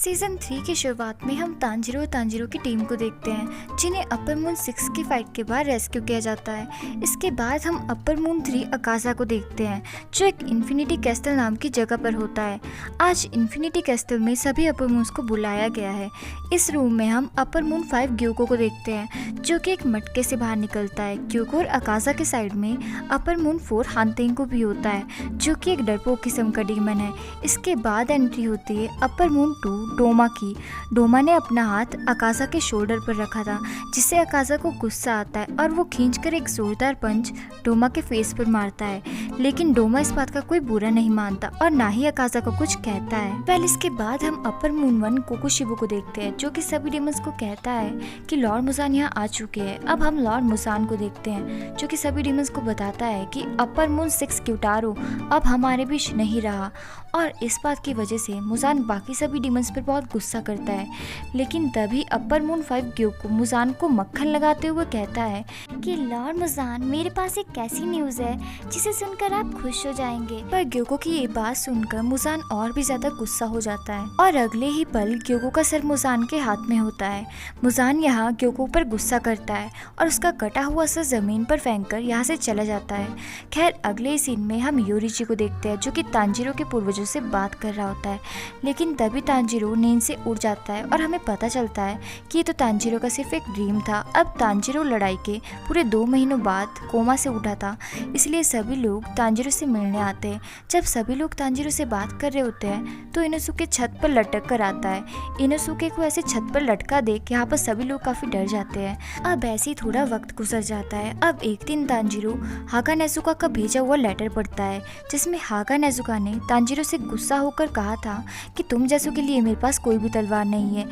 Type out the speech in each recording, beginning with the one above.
Season 3 की शुरुआत में हम तांजिरो और तांजिरो की टीम को देखते हैं जिन्हें अपर मून 6 की फाइट के बाद रेस्क्यू किया जाता है। इसके बाद हम अपर मून 3 अकाजा को देखते हैं जो एक इन्फिनिटी कैस्टल नाम की जगह पर होता है। आज इन्फिनिटी कैस्टल में सभी अपर मून्स को बुलाया गया है। इस रूम में हम अपर मून 5 ग्योको को देखते हैं जो कि एक मटके से बाहर निकलता है। ग्योको और अकाजा के साइड में अपर मून 4 हानतेंग को भी होता है जो कि एक डरपोक किस्म का डीमन है। इसके बाद एंट्री होती है अपर मून 2 डोमा की। डोमा ने अपना हाथ अकाजा के शोल्डर पर रखा था जिससे अकाजा को गुस्सा आता है और वो खींचकर एक जोरदार पंच डोमा के फेस पर मारता है, लेकिन डोमा इस बात का कोई बुरा नहीं मानता और ना ही अकाजा को कुछ कहता है। पहले इसके बाद हम अपर मून 1 कोकोशिबो को देखते हैं जो कि सभी डेमंस को कहता है कि लॉर्ड मुसान यहाँ आ चुके हैं। अब हम लॉर्ड मुसान को देखते हैं जो कि सभी डेमंस को बताता है कि अपर मून 6 क्यूटारो अब हमारे बीच नहीं रहा, और इस बात की वजह से मुसान बाकी सभी डेमंस पर बहुत गुस्सा करता है। लेकिन तभी अपर मून 5 ग्योको मुसान को मक्खन लगाते हुए कहता है कि लॉर्ड मुसान, मेरे पास एक ऐसी न्यूज है जिसे सुनकर आप खुश हो जाएंगे। पर ग्योको की ये बात सुनकर मुसान और भी ज्यादा गुस्सा हो जाता है और अगले ही पल ग्योको का सर मुसान के हाथ में होता है। मुसान यहाँ ग्योको पर गुस्सा करता है और उसका कटा हुआ सर जमीन पर फेंककर यहाँ से चला जाता है। खैर अगले सीन में हम योरिची को देखते हैं जो कि तांजिरो के पूर्वजों से बात कर रहा होता है, लेकिन तभी तांजिरो नींद से उड़ जाता है और हमें पता चलता है कि ये तो तांजिरो का सिर्फ एक ड्रीम था। अब तांजिरो लड़ाई के पूरे 2 महीनों बाद कोमा से उठा था, इसलिए सभी लोग तांजिरो से मिलने आते हैं। जब सभी लोग तांजिरो से बात कर रहे होते हैं तो इनोसुके छत पर लटक कर आता है। इनोसुके को ऐसे छत पर लटका देख यहाँ पर सभी लोग काफी डर जाते हैं। अब ऐसे ही थोड़ा वक्त गुजर जाता है। अब एक दिन तांजिरो हागा नेजुका का भेजा हुआ लेटर पढ़ता है जिसमें हागा नेजुका ने तांजिरो से गुस्सा होकर कहा था कि तुम जैसों के लिए मेरे पास कोई भी तलवार नहीं है।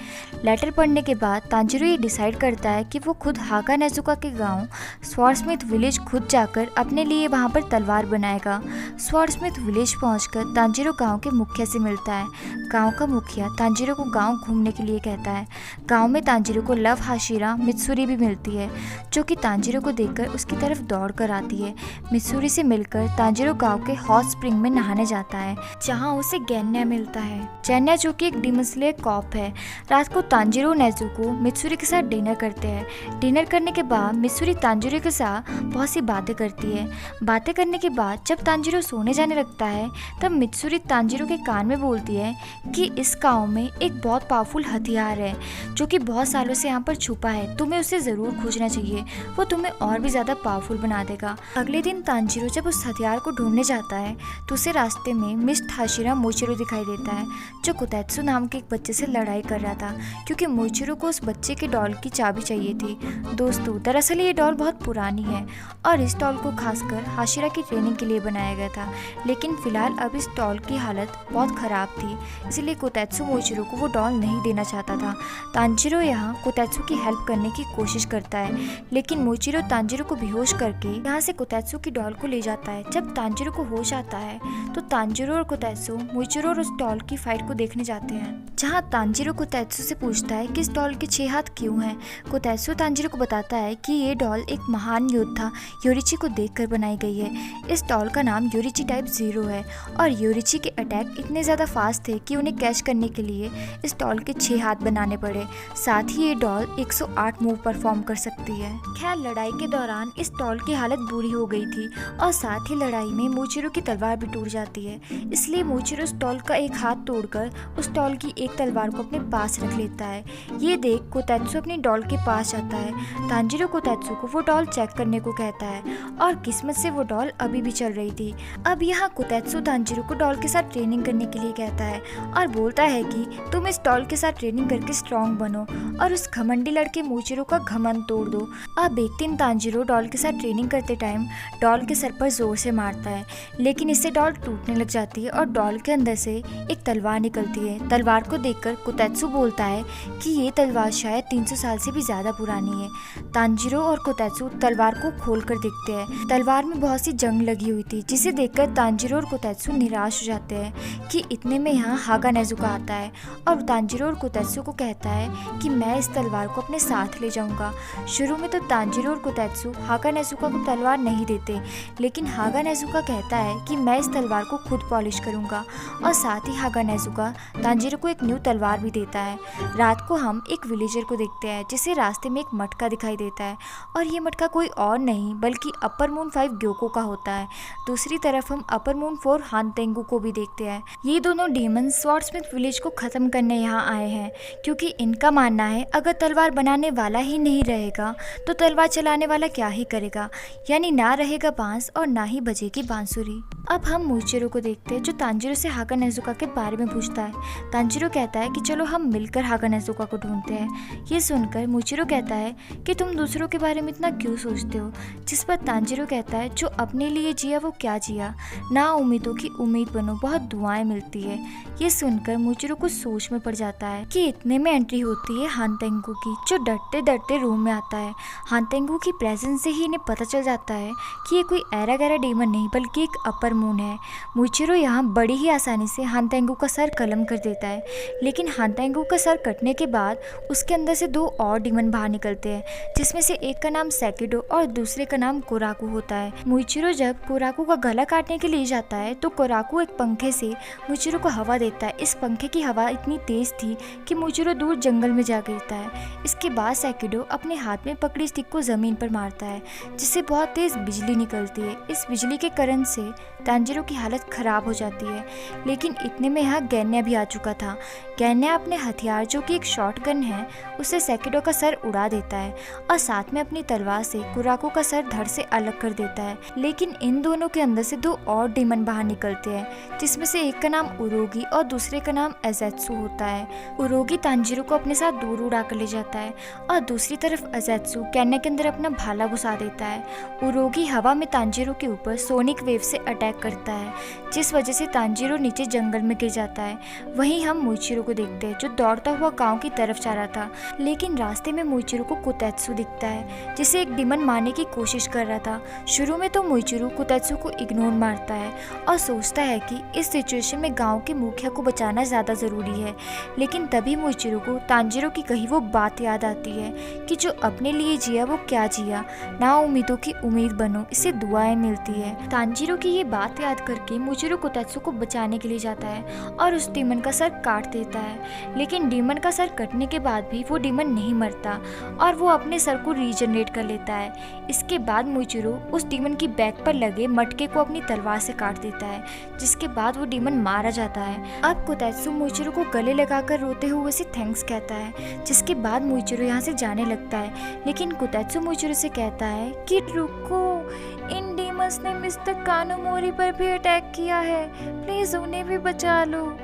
लेटर पढ़ने के बाद तांजिरो ये डिसाइड करता है कि वो खुद हागा नेजुका के गांव स्वॉर्डस्मिथ विलेज खुद जाकर अपने लिए वहां पर तलवार बनाएगा। स्वॉर्डस्मिथ विलेज पहुंचकर तांजिरो गांव के मुखिया से मिलता है। गांव का मुखिया तांजिरो को गांव घूमने के लिए कहता है। गांव में तांजिरो को लव हाशिरा मित्सुरी भी मिलती है जो कि तांजिरो को देखकर उसकी तरफ दौड़ कर आती है। मित्सुरी से मिलकर तांजिरो गांव के हॉट स्प्रिंग में नहाने जाता है जहां उसे गैन्या मिलता है। गैन्या जो कि एक डीमन स्लेयर कॉप है। रात को तांजिरो नेजुको मित्सुरी के साथ डिनर करते हैं। डिनर करने के बाद मित्सुरी तांजिरो के साथ बहुत सी बातें करती है। बातें करने के बाद जब तांजिरो सोने जाने लगता है तब मित्सुरी तांजिरो के कान में बोलती है कि इस गांव में एक बहुत पावरफुल हथियार है जो कि बहुत सालों से यहाँ पर छुपा है, तुम्हें उसे जरूर खोजना चाहिए, वो तुम्हें और भी ज्यादा पावरफुल बना देगा। अगले दिन तांजिरो जब उस हथियार को ढूंढने जाता है तो उसे रास्ते में मिस्ट हाशिरा मोचिरो दिखाई देता है जो कोतेत्सु नाम के एक बच्चे से लड़ाई कर रहा था क्योंकि मोचिरो को उस बच्चे के डॉल की चाबी चाहिए थी। दोस्तों, दरअसल ये डॉल बहुत पुरानी है और इस डॉल को खासकर हाशिरा की ट्रेनिंग के लिए बनाया गया था, लेकिन फिलहाल अब इस डॉल की हालत बहुत खराब थी, इसलिए कोतेत्सु मोचिरो को वो डॉल नहीं देना चाहता था। तांजिरो यहाँ कोतेत्सु की हेल्प करने की कोशिश करता है, लेकिन मोचिरो तांजिरो को बेहोश करके यहाँ से कोतेत्सु की डॉल को ले जाता है। जब तांजिरो को होश आता है तो तांजिरो और कोतेत्सु मोचिरो और उस डॉल की फाइट को देखने जाते हैं, जहाँ तांजिरो कोतेत्सु से पूछता है कि इस डॉल के 6 हाथ क्यों हैं। कोतेत्सु तांजिरो को बताता है कि ये डॉल एक महान योद्धा योरिची को देखकर बनाई गई है। इस डॉल का नाम योरिची टाइप 0 है और योरिची के अटैक इतने ज़्यादा फास्ट थे कि उन्हें कैच करने के लिए इस डॉल के 6 हाथ बनाने पड़े। साथ ही ये डॉल 108 मूव परफॉर्म कर सकती है। खैर लड़ाई के दौरान इस डॉल की हालत बुरी हो गई थी और साथ ही लड़ाई में मोचिरो की तलवार भी टूट जाती है, इसलिए मोचिरो उस डॉल का एक हाथ तोड़कर उस डॉल की एक तलवार को अपने पास रख लेता है। ये देख कोतेत्सु अपनी डॉल के पास जाता है। तांजिरो कोतेत्सु को वो डॉल चेक करने को कहता है और किस्मत से वो डॉल अभी भी चल रही थी। अब यहाँ कोतेत्सु तांजिरो को डॉल के साथ ट्रेनिंग करने के लिए कहता है और बोलता है कि तुम इस डॉल के साथ ट्रेनिंग करके स्ट्रॉन्ग बनो और उस घमंडी लड़के मोचिरो का घमंड तोड़ दो। अब एक दिन तांजिरो डॉल के साथ ट्रेनिंग करते टाइम डॉल के सर पर जोर से मारता है, लेकिन इससे डॉल टूटने लग जाती है और डॉल के अंदर से एक तलवार निकलती है। तलवार को देखकर कोतेत्सु बोलता है कि ये तलवार शायद 300 साल से भी ज्यादा पुरानी है। तांजिरो और कोतेत्सु तलवार को खोलकर दिखते हैं। तलवार में बहुत सी जंग लगी हुई थी, जिसे देखकर तांजीरो और कोतेत्सु निराश हो जाते हैं कि इतने में यहाँ हागा नेजुका आता है और तांजीरो और कोतेत्सु को कहता है कि मैं इस तलवार को अपने साथ ले जाऊंगा। शुरू में तो तांजीरो और कोतेत्सु हागा नेजुका को तलवार नहीं देते, लेकिन हागा नेजुका कहता है कि मैं इस तलवार को खुद पॉलिश करूंगा और साथ ही हागा नेजुका तांजीरो को एक न्यू तलवार भी देता है। रात को हम एक विलेजर को देखते हैं जिसे रास्ते में एक मटका दिखाई देता है और ये मटका कोई और नहीं बल्कि अपर मून 5 ग्योको का होता है। दूसरी तरफ हम अपर मून 4 हानतेंगु को भी देखते हैं। ये दोनों डीमन स्वॉर्डस्मिथ विलेज को खत्म करने यहाँ आए हैं, क्योंकि इनका मानना है अगर तलवार बनाने वाला ही नहीं रहेगा तो तलवार चलाने वाला क्या ही करेगा, यानी ना रहेगा बांस और ना ही बजेगी बांसुरी। अब हम मुइचिरो को देखते हैं जो तांजीरो से हागा नेजुका के बारे में पूछता है। तांजीरो कहता है कि चलो हम मिलकर हागा नेजुका को ढूंढते हैं। ये सुनकर मुइचिरो कहता है कि तुम दूसरों के बारे में इतना क्यों सोचते हो, जिस पर तांजीरो कहता है जो अपने लिए जिया वो क्या जिया, ना उम्मीदों की उम्मीद बनो, बहुत दुआएं मिलती है। ये सुनकर मुइचिरो कुछ सोच में पड़ जाता है कि इतने में एंट्री होती है हानतेंगु की, जो डरते डरते रूम में आता है। हानतेंगु की प्रेजेंस से ही इन्हें पता चल जाता है कि ये कोई एरा गैरा डीमन नहीं बल्कि एक अपर मून है। मुइचिरो यहाँ बड़ी ही आसानी से हानतेंगु का सर कलम कर देता है, लेकिन हानतेंगु का सर कटने के बाद उसके अंदर से 2 और डीमन बाहर निकलते हैं, जिसमें से एक का नाम सेकिडो और दूसरे का नाम कोराकू होता है। मुइचिरो जब कोराकू का गला काटने के लिए जाता है तो कोराकू एक पंखे से मुइचिरो को हवा देता है। इस पंखे की हवा इतनी तेज थी कि मुइचिरो दूर जंगल में जा गिरता है। इसके बाद सेकिडो अपने हाथ में पकड़ी स्टिक को जमीन पर मारता है, जिससे बहुत तेज बिजली निकलती है। इस बिजली के करंट से तांजीरो की हालत खराब हो जाती है, लेकिन इतने में यहाँ गैन्या भी आ चुका था। गैन्या अपने हथियार जो कि एक शॉटगन है उससे सेकिडो का सर उड़ा देता है और साथ में अपनी तलवार से कोराकू का सर धड़ से अलग कर देता है। लेकिन इन दोनों के अंदर से 2 और डीमन बाहर निकलते हैं, जिसमें से एक का नाम उरोगी और दूसरे का नाम एजेत्सु होता है। उरोगी तांजीरो को अपने साथ दूर उड़ा कर ले जाता है और दूसरी तरफ एजेत्सु गैन्या के अंदर अपना भाला घुसा देता है। उरोगी हवा में तांजीरो के ऊपर सोनिक वेव से अटैक करता है, जिस वजह से तांजीरो नीचे जंगल में गिर जाता है। वहीं हम मुइचिरो को देखते हैं जो दौड़ता हुआ गांव की तरफ जा रहा था, लेकिन रास्ते में मुइचिरो को कोतेत्सु दिखता है जिसे एक डीमन मारने की कोशिश कर रहा था। शुरू में तो मुइचिरो कोतेत्सु को इग्नोर मारता है और सोचता है कि इस सिचुएशन में गांव के मुखिया को बचाना ज़्यादा ज़रूरी है, लेकिन तभी मुइचिरो को तांजीरो की कही वो बात याद आती है कि जो अपने लिए जिया वो क्या जिया, ना उम्मीदों की उम्मीद बनो, इससे दुआएं मिलती है। तांजीरो की ये बात याद करके मुइचिरो कोतेत्सु को बचाने के लिए जाता है और उस डीमन का सर काट देता है, लेकिन डीमन का सर कटने के बाद भी वो डीमन नहीं मरता और वो अपने सर को रीजनरेट कर लेता है। इसके बाद मुइचिरो उस डीमन की बैक पर लगे मटके को अपनी तलवार से काट देता है, जिसके बाद वो डीमन मारा जाता है। अब कोतेत्सु मुइचिरो को गले लगाकर रोते हुए उसे थैंक्स कहता है, जिसके बाद मुइचिरो यहाँ से जाने लगता है, लेकिन कोतेत्सु मुइचिरो से कहता है कि रुको, इन डीमंस ने मिस्टर कानोमोरी पर भी अटैक किया है, प्लीज उन्हें भी बचा लो।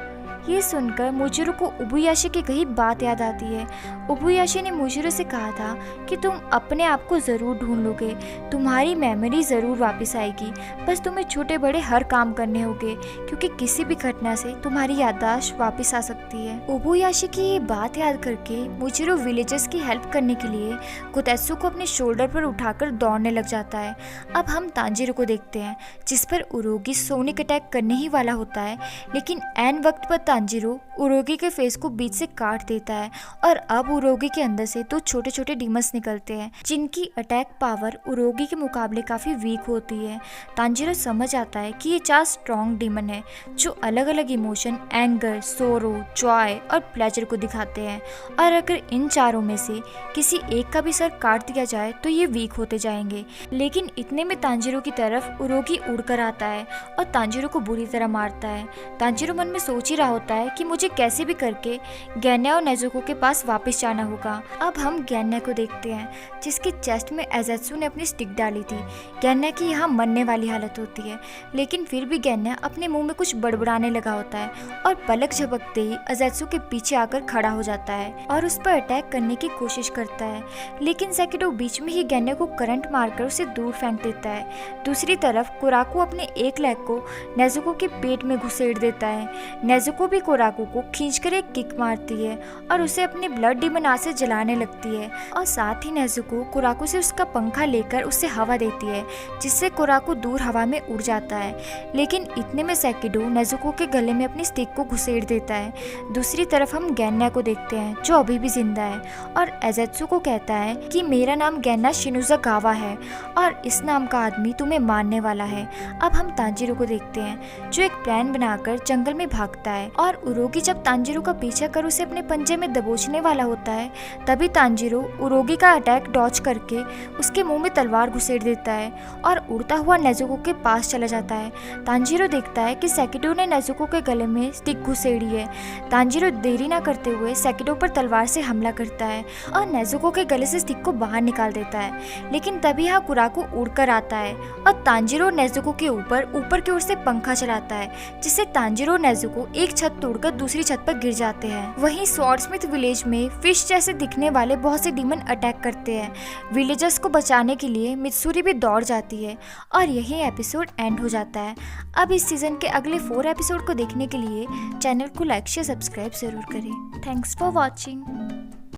ये सुनकर मुइचिरो को उबुयाशी की कही बात याद आती है। उबुयाशी ने मुइचिरो से कहा था कि तुम अपने आप को ज़रूर ढूंढ लोगे, तुम्हारी मेमोरी ज़रूर वापस आएगी, बस तुम्हें छोटे बड़े हर काम करने होंगे, क्योंकि किसी भी घटना से तुम्हारी याददाश्त वापस आ सकती है। उबुयाशी की ये बात याद करके मुइचिरो विलेजर्स की हेल्प करने के लिए कोतेत्सु को अपने शोल्डर पर उठाकर दौड़ने लग जाता है। अब हम तांजीरो को देखते हैं, जिस पर उरोगी सोनिक अटैक करने ही वाला होता है, लेकिन ऐन वक्त पर तांजीरो उरोगी के फेस को बीच से काट देता है और अब उरोगी के अंदर से 2 छोटे छोटे डीमंस निकलते हैं, जिनकी अटैक पावर उरोगी के मुकाबले काफी वीक होती है। तांजीरो समझ आता है कि ये 4 स्ट्रॉन्ग डीमन है जो अलग अलग इमोशन एंगर, सोरो, जॉय और प्लेजर को दिखाते हैं, और अगर इन चारों में से किसी एक का भी सर काट दिया जाए तो ये वीक होते जाएंगे। लेकिन इतने में तांजीरो की तरफ उरोगी उड़कर आता है और तांजीरो को बुरी तरह मारता है। तांजीरो मन में सोच ही रहा होता है कि मुझे कैसे भी करके गैन्या और नेजुको के पास वापस जाना होगा। अब हम गैन्या को देखते हैं, जिसके चेस्ट में एजेत्सु ने अपनी स्टिक डाली थी। गैन्या की यहाँ मरने वाली हालत होती है, लेकिन फिर भी गैन्या अपने मुंह में कुछ बड़बड़ाने लगा होता है और पलक झपकते ही एजेत्सु के पीछे आकर खड़ा हो जाता है और उस पर अटैक करने की कोशिश करता है, लेकिन सेकिडो बीच में ही गैन्या को करंट मारकर उसे दूर फेंक देता है। दूसरी तरफ कोराकू अपने एक लेग को नेजुको के पेट में घुसेड़ देता है। नेजुको भी तभी कोराकू को खींचकर एक किक मारती है और उसे अपनी ब्लड डीमन आग से जलाने लगती है और साथ ही नेजुको कोराकू से उसका पंखा लेकर उसे हवा देती है, जिससे कोराकू दूर हवा में उड़ जाता है। लेकिन इतने में सेकिडो नेजुको के गले में अपनी स्टिक को घुसेड़ देता है। दूसरी तरफ हम गैन्ना को देखते हैं जो अभी भी जिंदा है और एजेत्सु को कहता है कि मेरा नाम गैन्ना शिनुज़ागावा है और इस नाम का आदमी तुम्हें मारने वाला है। अब हम तांजीरो को देखते हैं जो एक प्लान बनाकर जंगल में भागता है और उरोगी जब तांजीरो का पीछा कर उसे अपने पंजे में दबोचने वाला होता है, तभी तांजीरो उरोगी का अटैक डॉच करके उसके मुंह में तलवार घुसेड़ देता है और उड़ता हुआ नेजुको के पास चला जाता है। तांजीरो देखता है कि सेकिडो ने नेजुको के गले में स्टिक घुसेड़ी है। तांजीरो देरी ना करते हुए सेकिडो पर तलवार से हमला करता है और नेजुको के गले से स्टिक को बाहर निकाल देता है। लेकिन तभी यहाँ कुराकू उड़कर आता है और तांजीरो नेजुको के ऊपर की ओर से पंखा चलाता है, जिससे तांजीरो और नेजुको एक छत तोड़कर दूसरी छत पर गिर जाते हैं। वहीं स्वॉर्डस्मिथ विलेज में फिश जैसे दिखने वाले बहुत से डीमन अटैक करते हैं। विलेजर्स को बचाने के लिए मित्सुरी भी दौड़ जाती है और यही एपिसोड एंड हो जाता है। अब इस सीजन के अगले 4 एपिसोड को देखने के लिए चैनल को लाइक शेयर सब्सक्राइब जरूर करें। Thanks for watching.